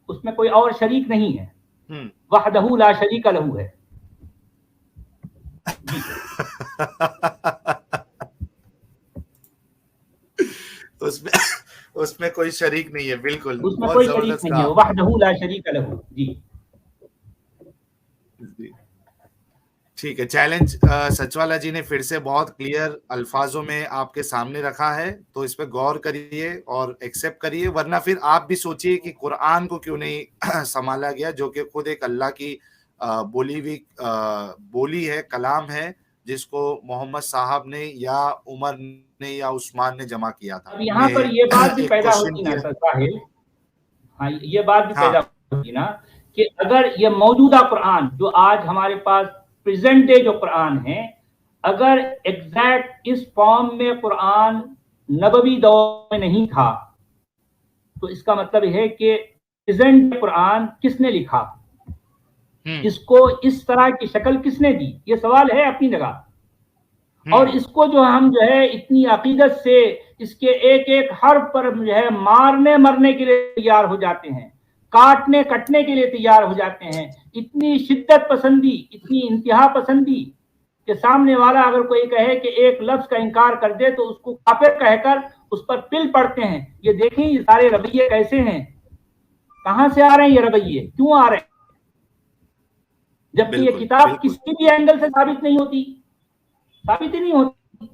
اس میں کوئی اور شریک نہیں ہے، وحدہ لا شریک لہ ہے۔ اس میں کوئی شریک نہیں ہے، بالکل، اس میں کوئی شریک نہیں ہے، وحدہ لا شریک لہ۔ جی ٹھیک ہے، چیلنج سچوالا جی نے پھر سے بہت کلیئر الفاظوں میں آپ کے سامنے رکھا ہے، تو اس پہ غور کریے اور ایکسیپٹ کریے، ورنہ پھر آپ بھی سوچیے کہ قرآن کو کیوں نہیں سنبھالا گیا، جو کہ خود ایک اللہ کی بولی ہے، کلام ہے، جس کو محمد صاحب نے یا عمر نے یا عثمان نے جمع کیا تھا. اب یہاں پر یہ بات بھی پیدا ہوتی نا ساحل, ہاں یہ بات بھی پیدا ہوتی نا کہ اگر یہ موجودہ قرآن جو آج ہمارے پاس پریزنٹ ڈے جو قرآن ہے, اگر ایگزیکٹ اس فارم میں قرآن نبوی دور میں نہیں تھا تو اس کا مطلب ہے کہ پریزنٹ قرآن کس نے لکھا, اس کو اس طرح کی شکل کس نے دی, یہ سوال ہے اپنی جگہ. اور اس کو جو ہم جو ہے اتنی عقیدت سے اس کے ایک ایک حرف پر جو ہے مارنے مرنے کے لیے تیار ہو جاتے ہیں, کاٹنے کٹنے کے لیے تیار ہو جاتے ہیں, اتنی شدت پسندی, اتنی انتہا پسندی کہ سامنے والا اگر کوئی کہے کہ ایک لفظ کا انکار کر دے تو اس کو کافر کہہ کر اس پر پل پڑتے ہیں. یہ دیکھیں یہ سارے رویے کیسے ہیں, کہاں سے آ رہے ہیں یہ رویے, کیوں آ رہے ہیں, جبکہ یہ کتاب کسی بھی اینگل سے ثابت نہیں ہوتی, ثابت ہی نہیں ہوتی.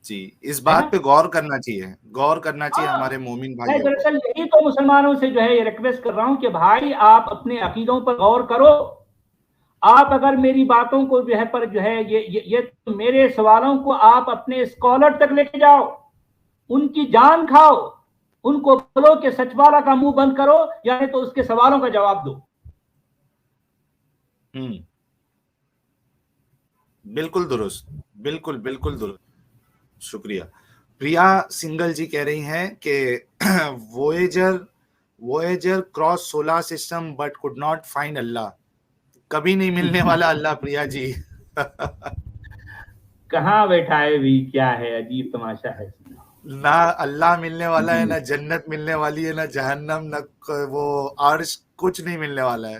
جی اس بات پہ غور کرنا چاہیے, غور کرنا چاہیے ہمارے مومن بھائی. میں دراصل یہی تو مسلمانوں سے جو ہے یہ ریکویسٹ کر رہا ہوں کہ بھائی آپ اپنے عقیدوں پر غور کرو. آپ اگر میری باتوں کو جو ہے پر جو ہے یہ میرے سوالوں کو آپ اپنے اسکالر تک لے کے جاؤ, ان کی جان کھاؤ, ان کو بولو کہ سچ والا کا منہ بند کرو, یعنی تو اس کے سوالوں کا جواب دو. بالکل درست, بالکل بالکل درست, شکریہ. پریا سنگل جی کہہ رہی ہیں کہ Voyager cross solar system but could not find اللہ. کبھی نہیں ملنے والا اللہ پریا جی. کہاں بیٹھا ہے بھی, کیا ہے عجیب تماشا ہے. نہ اللہ ملنے والا ہے, نہ جنت ملنے والی ہے, نہ جہنم, نہ وہ عرش, کچھ نہیں ملنے والا ہے.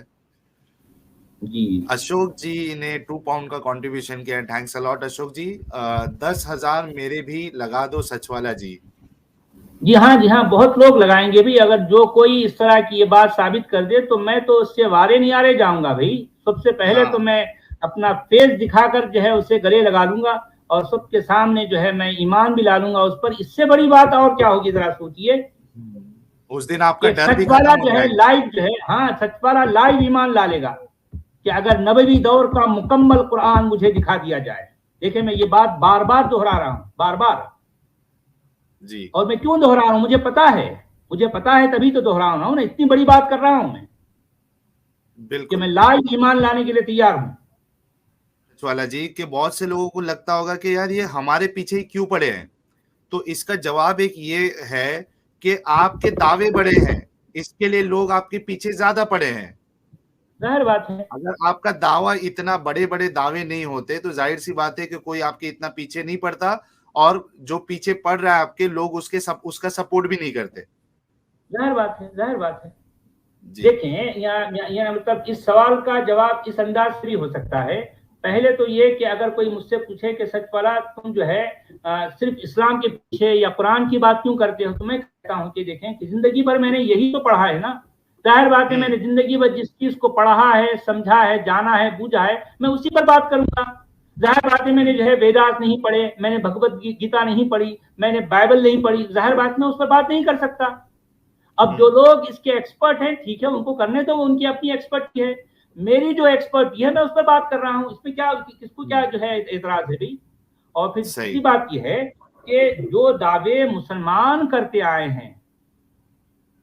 جی اشوک جی نے 2 پاؤنڈ کا کنٹریبیوشن کیا, تھینکس الاٹ اشوک جی. 10,000 میرے بھی لگا دو سچ والا جی. جی ہاں بہت لوگ لگائیں گے بھی. اگر جو کوئی اس طرح کی یہ بات ثابت کر دے تو میں تو اس سے وارے نہیں آرے جاؤں گا بھائی. سب سے پہلے تو میں اپنا فیس دکھا کر جو ہے اسے گلے لگا لوں گا اور سب کے سامنے جو ہے میں ایمان بھی لا لوں گا اس پر. اس سے بڑی بات اور کیا ہوگی ذرا سوچئے. اس دن آپ کا ڈر بھی سچ والا جو ہے لائیو جو ہے, ہاں سچ والا لائیو ایمان لا لے گا کہ اگر نبوی دور کا مکمل قرآن مجھے دکھا دیا جائے. دیکھیں میں یہ بات بار بار دہرا رہا ہوں, بار بار جی. اور میں کیوں دہرا رہا ہوں, مجھے پتا ہے تبھی تو دہرا رہا ہوں نا, اتنی بڑی بات کر رہا ہوں میں. بالکل کہ میں لائیو ایمان لانے کے لیے تیار ہوں. والا جی کہ بہت سے لوگوں کو لگتا ہوگا کہ یار یہ ہمارے پیچھے ہی کیوں پڑے ہیں, تو اس کا جواب ایک یہ ہے کہ آپ کے دعوے بڑے ہیں, اس کے لیے لوگ آپ کے پیچھے زیادہ پڑے ہیں. ظاہر بات ہے, اگر آپ کا دعویٰ اتنا بڑے بڑے دعوے نہیں ہوتے تو ظاہر سی بات ہے کہ کوئی آپ کے اتنا پیچھے نہیں پڑتا, اور جو پیچھے پڑ رہا ہے آپ کے لوگ اس کا سپورٹ بھی نہیں کرتے. ظاہر بات ہے. دیکھیں یہاں مطلب اس سوال کا جواب اس انداز سے بھی ہو سکتا ہے. پہلے تو یہ کہ اگر کوئی مجھ سے پوچھے کہ سچ والا تم جو ہے صرف اسلام کے پیچھے یا قرآن کی بات کیوں کرتے ہو, تو میں کہتا ہوں کہ دیکھیں کہ زندگی بھر میں نے یہی تو پڑھا ہے نا. ظاہر بات ہے میں نے زندگی بھر جس چیز کو پڑھا ہے, سمجھا ہے, جانا ہے, بوجھا ہے, میں اسی پر بات کروں گا. ظاہر بات ہے میں نے جو ہے ویداس نہیں پڑھے, میں نے بھگوت گیتا نہیں پڑھی, میں نے بائبل نہیں پڑھی, ظاہر بات میں اس پر بات نہیں کر سکتا. اب جو لوگ اس کے ایکسپرٹ ہیں ٹھیک ہے, ان کو کرنے تو ان کی اپنی ایکسپرٹ ہے. میری جو ایکسپرٹ ہے میں اس پر بات کر رہا ہوں, اس میں کیا کس کو کیا جو ہے اعتراض ہے بھائی. اور پھر دوسری بات یہ ہے کہ جو دعوے مسلمان کرتے آئے ہیں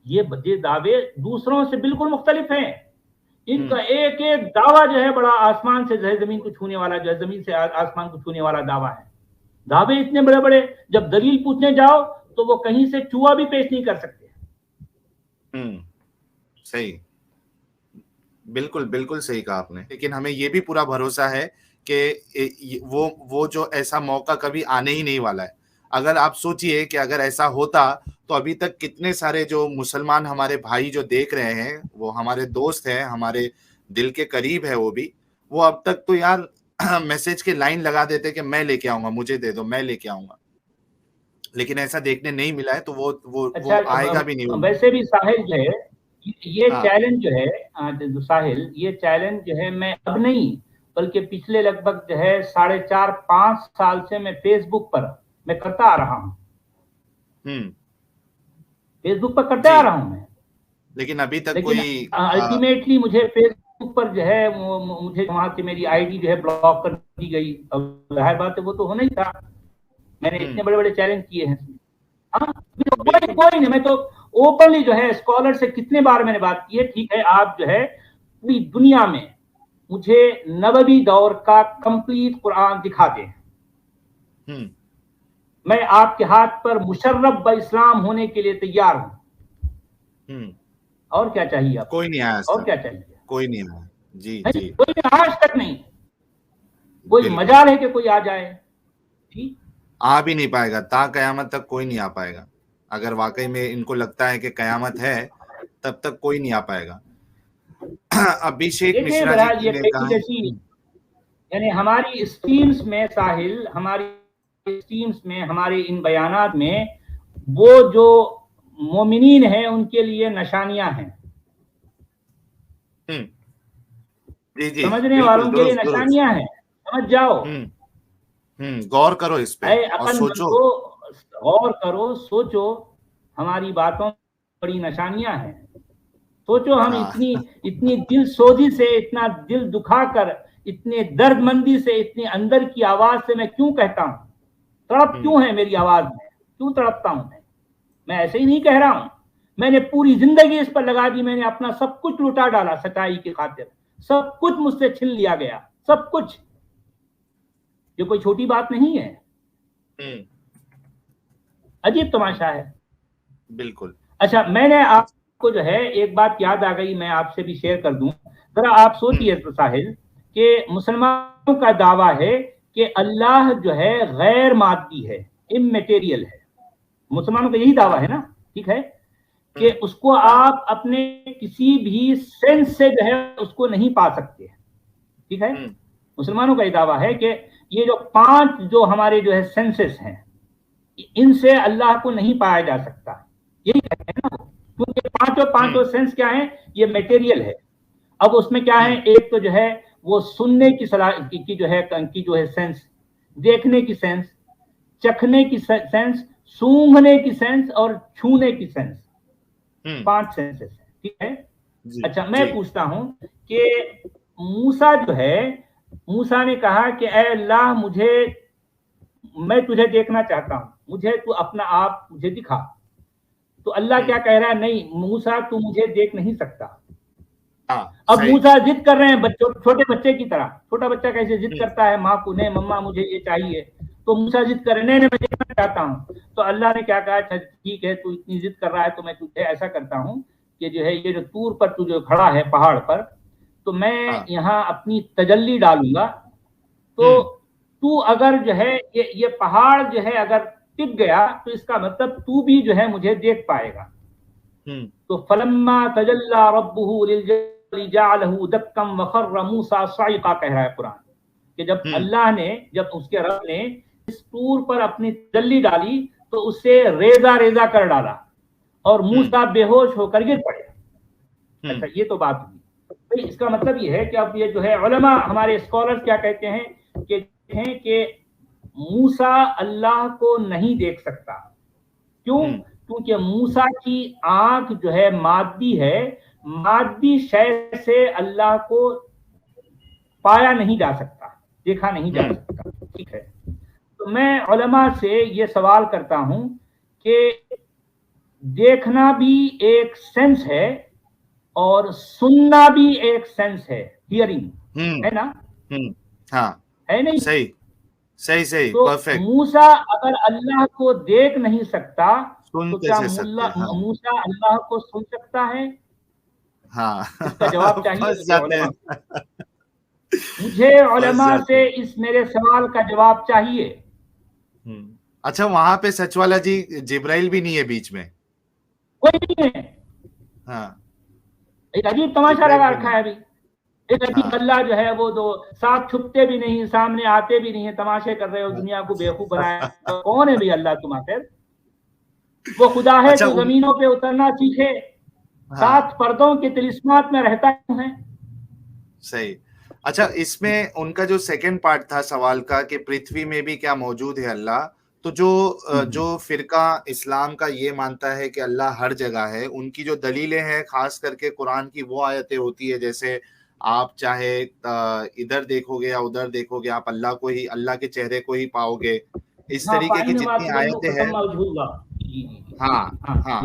یہ دعوے دوسروں سے بالکل مختلف ہیں. ان کا ایک ایک دعویٰ جو ہے بڑا آسمان سے زمین کو چھونے والا, جو ہے زمین سے آسمان کو چھونے والا دعویٰ ہے. دعوے اتنے بڑے بڑے, جب دلیل پوچھنے جاؤ تو وہ کہیں سے چوہا بھی پیش نہیں کر سکتے. صحیح, بالکل بالکل صحیح کہا آپ نے. لیکن ہمیں یہ بھی پورا بھروسہ ہے کہ وہ جو ایسا موقع کبھی آنے ہی نہیں والا ہے. اگر آپ سوچئے کہ اگر ایسا ہوتا تو ابھی تک کتنے سارے جو مسلمان ہمارے بھائی جو دیکھ رہے ہیں, وہ ہمارے دوست ہیں, ہمارے دل کے قریب ہے, وہ اب تک تو یار میسج کے لائن لگا دیتے کہ میں لے کے آؤں گا, مجھے دے دو, میں لے کے آؤں گا. لیکن ایسا دیکھنے نہیں ملا ہے تو وہ آئے گا بھی نہیں. ویسے بھی ساحل جو ہے یہ چیلنج جو ہے ساحل, یہ چیلنج جو ہے میں اب نہیں بلکہ پچھلے لگ بھگ جو ہے 4.5-5 سال سے میں فیس بک پر میں کرتا آ رہا ہوں. فیس بک پر کرتے آ رہا ہوں میں, لیکن ابھی تک کوئی الٹیمیٹلی مجھے فیس بک پر جو ہے مجھے وہاں سے میری آئی ڈی جو ہے بلاک کر دی گئی، اور ظاہر بات ہے وہ تو ہونا ہی تھا. میں نے اتنے بڑے بڑے چیلنج کیے ہیں. ہاں کوئی نہیں، میں تو اوپنلی جو ہے اسکالر سے کتنے بار میں نے بات کی ہے، ٹھیک ہے آپ جو ہے پوری دنیا میں مجھے نبوی دور کا کمپلیٹ قرآن دکھا دیں، میں آپ کے ہاتھ پر مشرف باسلام ہونے کے لیے تیار ہوں. اور کیا چاہیے آپ؟ کوئی نہیں آیا، اور کیا چاہیے؟ کوئی نہیں آیا. جی جی، کوئی آج تک نہیں. کوئی مجال ہے کہ کوئی آ جائے؟ ٹھیک، آ بھی نہیں پائے گا، تا قیامت تک کوئی نہیں آ پائے گا. اگر واقعی میں ان کو لگتا ہے کہ قیامت ہے تب تک کوئی نہیں آ پائے گا. ابھیشیک دیکھیں مشرا جی بہرحال یہ نے پیٹی کہا، جیسی یعنی ہماری اسٹریمز میں ساحل، ہماری اسٹریمز میں ہمارے ان بیانات میں وہ جو مومنین ہیں ان کے لیے نشانیاں ہیں، جی جی سمجھنے بالکل والوں کے لیے درست درست. نشانیاں ہیں. سمجھ جاؤ، غور کرو اس پہ اے اور عقل مند سوچو. کو غور کرو، سوچو، ہماری باتوں میں بڑی نشانیاں ہیں. سوچو ہم ہاں اتنی دل سوزی سے، اتنا دل دکھا کر، اتنے درد مندی سے، اتنی اندر کی آواز سے میں کیوں کہتا ہوں، تڑپ کیوں ہے میری آواز میں، کیوں تڑپتا ہوں میں ایسے ہی نہیں کہہ رہا ہوں. میں نے پوری زندگی اس پر لگا دی، میں نے اپنا سب کچھ لٹا ڈالا سچائی کی خاطر، سب کچھ مجھ سے چھین لیا گیا، سب کچھ. یہ کوئی چھوٹی بات نہیں ہے، عجیب تماشا ہے. بالکل. اچھا، میں نے آپ کو جو ہے ایک بات یاد آ گئی، میں آپ سے بھی شیئر کر دوں. ذرا آپ سوچئے ساحل کہ مسلمانوں کا دعویٰ ہے کہ اللہ جو ہے غیر مادی ہے، اممیٹیریل ہے. مسلمانوں کا یہی دعویٰ ہے نا، ٹھیک ہے، کہ اس کو آپ اپنے کسی بھی سینس سے جو ہے اس کو نہیں پا سکتے، ٹھیک ہے. مسلمانوں کا یہ دعویٰ ہے کہ یہ جو 5 جو ہمارے جو ہے سینسز ہیں، ان سے اللہ کو نہیں پایا جا سکتا. یہی کہتے ہیں نا، کیونکہ پانچوں سینس کیا ہیں، یہ میٹیریل ہے. اب اس میں کیا ہے، ایک تو جو ہے وہ سننے کی کی جو ہے سینس، دیکھنے کی سینس، چکھنے کی سینس، سونگھنے کی سینس اور چھونے کی سینس. 5 سینسز ہیں، ٹھیک ہے. اچھا، میں پوچھتا ہوں کہ موسیٰ جو ہے، موسیٰ نے کہا کہ اے اللہ میں تجھے دیکھنا چاہتا ہوں، مجھے تو اپنا آپ مجھے دکھا. تو اللہ کیا کہہ رہا ہے، نہیں موسیٰ تو مجھے دیکھ نہیں سکتا. اب موسیٰ ضد کر رہے ہیں چھوٹے بچے کی طرح. چھوٹا بچہ کیسے ضد کرتا ہے ماں کو، نہیں مما مجھے یہ چاہیے. تو موسیٰ ضد کر رہے ہیں، نہیں میں دیکھنا چاہتا ہوں. تو اللہ نے کیا کہا، ٹھیک ہے تو اتنی ضد کر رہا ہے تو میں تجھے ایسا کرتا ہوں کہ جو ہے یہ جو طور پر تو جو کھڑا ہے پہاڑ پر، تو میں یہاں اپنی تجلی ڈالوں گا. تو اگر جو ہے یہ پہاڑ جو ہے اگر ٹک گیا تو اس کا مطلب تو بھی جو ہے مجھے دیکھ پائے گا. تو فلما تجلی ربہ للجبل جعلہ دکا وخر موسیٰ صعقا کہہ رہا ہے قرآن، کہ جب اللہ نے، جب اس کے رب نے اس طور پر اپنی تجلی ڈالی تو اسے ریزہ ریزہ کر ڈالا اور موسیٰ بے ہوش ہو کر گر پڑے. اچھا، یہ تو بات ہوئی. اس کا مطلب یہ ہے کہ اب یہ جو ہے علماء ہمارے اسکالر کیا کہتے ہیں کہ موسیٰ اللہ کو نہیں دیکھ سکتا. کیوں؟ کیونکہ موسیٰ کی آنکھ جو ہے مادی ہے، مادی شے سے اللہ کو پایا نہیں جا سکتا، دیکھا نہیں جا سکتا. ٹھیک ہے، تو میں علماء سے یہ سوال کرتا ہوں کہ دیکھنا بھی ایک سینس ہے اور سننا بھی ایک سینس ہے، ہیئرنگ ہے نا؟ ہاں ہے نہیں؟ صحیح تو پرفیکٹ. موسیٰ اگر اللہ کو دیکھ نہیں سکتا تو کیا موسیٰ اللہ کو سن سکتا ہے؟ اس کا جواب چاہیے علماء. مجھے علماء سے اس میرے سوال کا جواب چاہیے. اچھا، وہاں پہ سچ والا جی جبرائیل بھی نہیں ہے بیچ میں؟ کوئی نہیں ہے. ایک عجیب تماشا لگا رکھا ہے ابھی. ایک عجیب اللہ جو ہے وہ دو ساتھ چھپتے بھی نہیں، سامنے آتے بھی نہیں ہیں، تماشے کر رہے ہو، دنیا کو بیوقوف بنایا. کون ہے بھی اللہ تم آخر؟ وہ خدا ہے جو زمینوں پہ اترنا سیکھے، 7 پردوں کے طلسمات میں رہتا ہے. صحیح. اچھا، اس میں ان کا جو سیکنڈ پارٹ تھا سوال کا کہ پرتھوی میں بھی کیا موجود ہے اللہ، تو جو فرقہ اسلام کا یہ مانتا ہے کہ اللہ ہر جگہ ہے، ان کی جو دلیلیں ہیں خاص کر کے قرآن کی وہ آیتیں ہوتی ہے جیسے آپ چاہے ادھر دیکھو گے یا ادھر دیکھو گے آپ اللہ کو ہی, اللہ کے چہرے کو ہی پاؤ گے. اس طریقے کی جتنی آیتیں ہیں. ہاں ہاں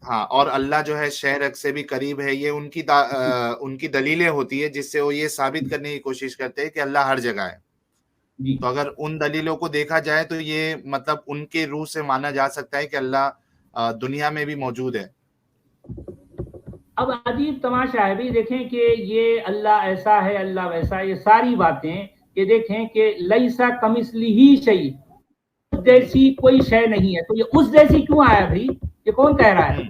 ہاں, اور اللہ جو ہے شہر سے بھی قریب ہے, یہ ان کی دلیلیں ہوتی ہے جس سے وہ یہ ثابت کرنے کی کوشش کرتے ہیں کہ اللہ ہر جگہ ہے. تو اگر ان دلیلوں کو دیکھا جائے تو یہ مطلب ان کے روح سے مانا جا سکتا ہے کہ اللہ دنیا میں بھی موجود ہے. اب عجیب تماشا ہے بھی, دیکھیں کہ یہ اللہ ایسا ہے, اللہ ویسا, یہ ساری باتیں کہ دیکھیں کہ لیسا کمثلہ شیء, جیسی کوئی شے نہیں ہے, تو یہ اس جیسی کیوں آیا بھائی؟ یہ کون کہہ رہا ہے؟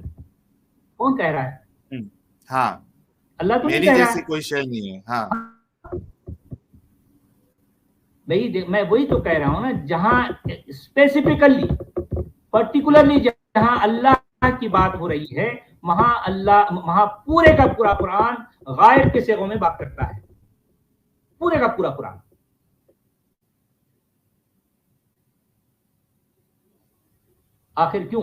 کون کہہ رہا ہے؟ ہاں, اللہ تو میری جیسی کوئی شے نہیں ہے. ہاں بھائی میں وہی تو کہہ رہا ہوں نا, جہاں اسپیسیفکلی پرٹیکولرلی جہاں اللہ کی بات ہو رہی ہے وہاں اللہ, وہاں پورے کا پورا قرآن غائب کے صیغوں میں بات کرتا ہے, پورے کا پورا قرآن. آخر کیوں؟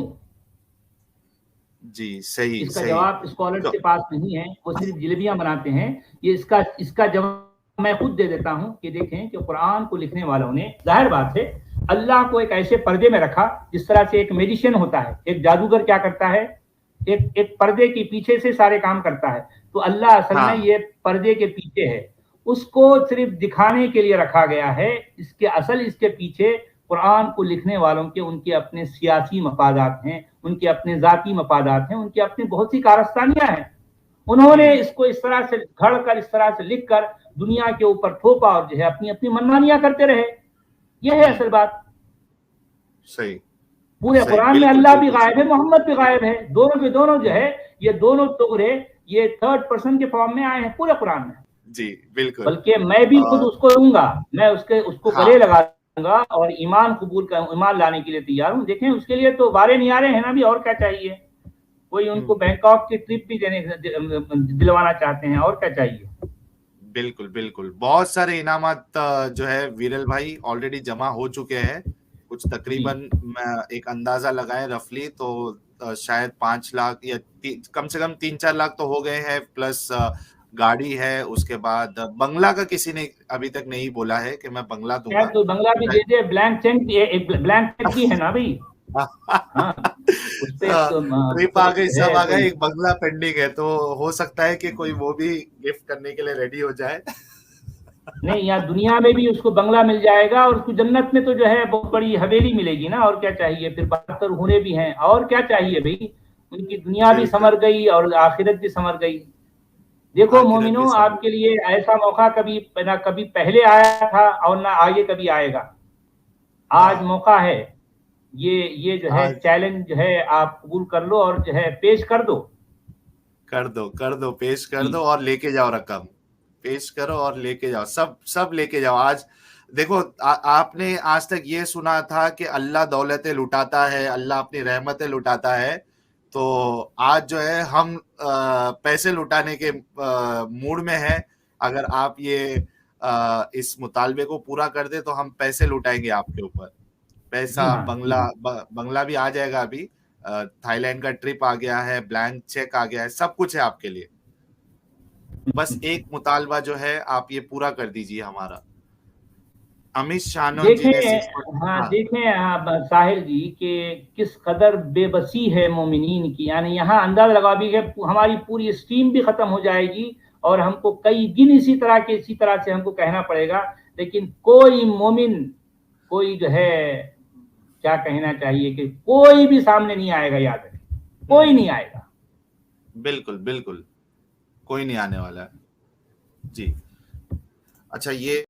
جی صحیح, اس کا جواب اسکالر کے پاس نہیں ہے, وہ صرف جلیبیاں بناتے ہیں. یہ اس کا جواب میں خود دے دیتا ہوں کہ دیکھیں کہ قرآن کو لکھنے والوں نے ظاہر بات ہے اللہ کو ایک ایسے پردے میں رکھا جس طرح سے ایک میجیشین ہوتا ہے, ایک جادوگر کیا کرتا ہے, ایک پردے کے پیچھے سے سارے کام کرتا ہے. تو اللہ اصل میں یہ پردے کے پیچھے ہے, اس کو صرف دکھانے کے لیے رکھا گیا ہے. اس کے پیچھے قرآن کو لکھنے والوں کے ان کے اپنے سیاسی مفادات ہیں, ان کے اپنے ذاتی مفادات ہیں, ان کے اپنے بہت سی کارستانیاں ہیں. انہوں نے اس کو اس طرح سے گھڑ کر, اس طرح سے لکھ کر دنیا کے اوپر تھوپا اور جو ہے اپنی اپنی منمانیاں کرتے رہے. یہ ہے اصل بات. صحیح, پورے قرآن میں اللہ بھی غائب ہے, محمد بھی غائب ہے, دونوں کے دونوں جو ہے یہ دونوں ٹکڑے یہ تھرڈ پرسن کے فارم میں آئے ہیں پورے قرآن میں. جی بالکل, بلکہ میں بھی خود اس کو دوں گا, میں اس کو گلے لگا دوں گا اور ایمان قبول کر, ایمان لانے کے لیے تیار ہوں. دیکھیں اس کے لیے تو وارے نیارے ہیں نا بھی, اور کیا چاہیے؟ کوئی ان کو بینکاک کی ٹرپ بھی دلوانا چاہتے ہیں, اور کیا چاہیے؟ بالکل بالکل. بہت سارے انعامات جو ہے ویرل بھائی آلریڈی جمع ہو چکے ہیں. کچھ تقریباً میں ایک اندازہ لگائے رفلی تو شاید 5 لاکھ یا کم سے کم 3-4 لاکھ تو ہو گئے ہیں, پلس گاڑی ہے. اس کے بعد بنگلہ کا کسی نے ابھی تک نہیں بولا ہے کہ میں بنگلہ دوں گا. تو بنگلہ بھی دے دے, بلینک چیک بھی ہے نا بھائی. ٹرپ آ گئی, سب آ گئے, ایک بنگلہ پینڈنگ ہے. تو ہو سکتا ہے کہ کوئی وہ بھی گفٹ کرنے کے لیے ریڈی ہو جائے. نہیں, یہاں دنیا میں بھی اس کو بنگلہ مل جائے گا, اور اس کو جنت میں تو جو ہے بہت بڑی حویلی ملے گی نا, اور کیا چاہیے؟ پھر 72 ہونے بھی ہیں, اور کیا چاہیے بھائی؟ ان کی دنیا بھی سنور گئی اور آخرت بھی سنور گئی. دیکھو مومنوں, آپ کے لیے ایسا موقع کبھی نہ کبھی پہلے آیا تھا اور نہ آگے کبھی آئے گا. آج موقع ہے, یہ جو ہے چیلنج جو ہے آپ قبول کر لو اور جو ہے پیش کر دو, پیش کر دو اور لے کے جاؤ رقم, پیش کرو اور لے کے جاؤ, سب لے کے جاؤ. آج دیکھو, آپ نے آج تک یہ سنا تھا کہ اللہ دولتیں لٹاتا ہے, اللہ اپنی رحمتیں لٹاتا ہے. تو آج جو ہے ہم پیسے لٹانے کے موڈ میں ہیں. اگر آپ یہ اس مطالبے کو پورا کر دے تو ہم پیسے لٹائیں گے آپ کے اوپر. پیسہ بنگلہ بھی آ جائے گا, ابھی تھائی لینڈ کا ٹرپ آ گیا ہے, بلینک چیک آ گیا ہے, سب کچھ ہے آپ کے لیے. بس ایک مطالبہ جو ہے آپ یہ پورا کر دیجئے ہمارا. امیت شانون جی نے دیکھیں ساحل جی کہ کس قدر بے بسی ہے مومنین کی. یعنی یہاں اندازہ لگا بھی کہ ہماری پوری اسٹریم بھی ختم ہو جائے گی اور ہم کو کئی دن اسی طرح سے ہم کو کہنا پڑے گا, لیکن کوئی مومن, کوئی جو ہے کیا کہنا چاہیے کہ کوئی بھی سامنے نہیں آئے گا. یاد رکھیں, کوئی نہیں آئے گا. بالکل بالکل, کوئی نہیں آنے والا ہے. جی اچھا, یہ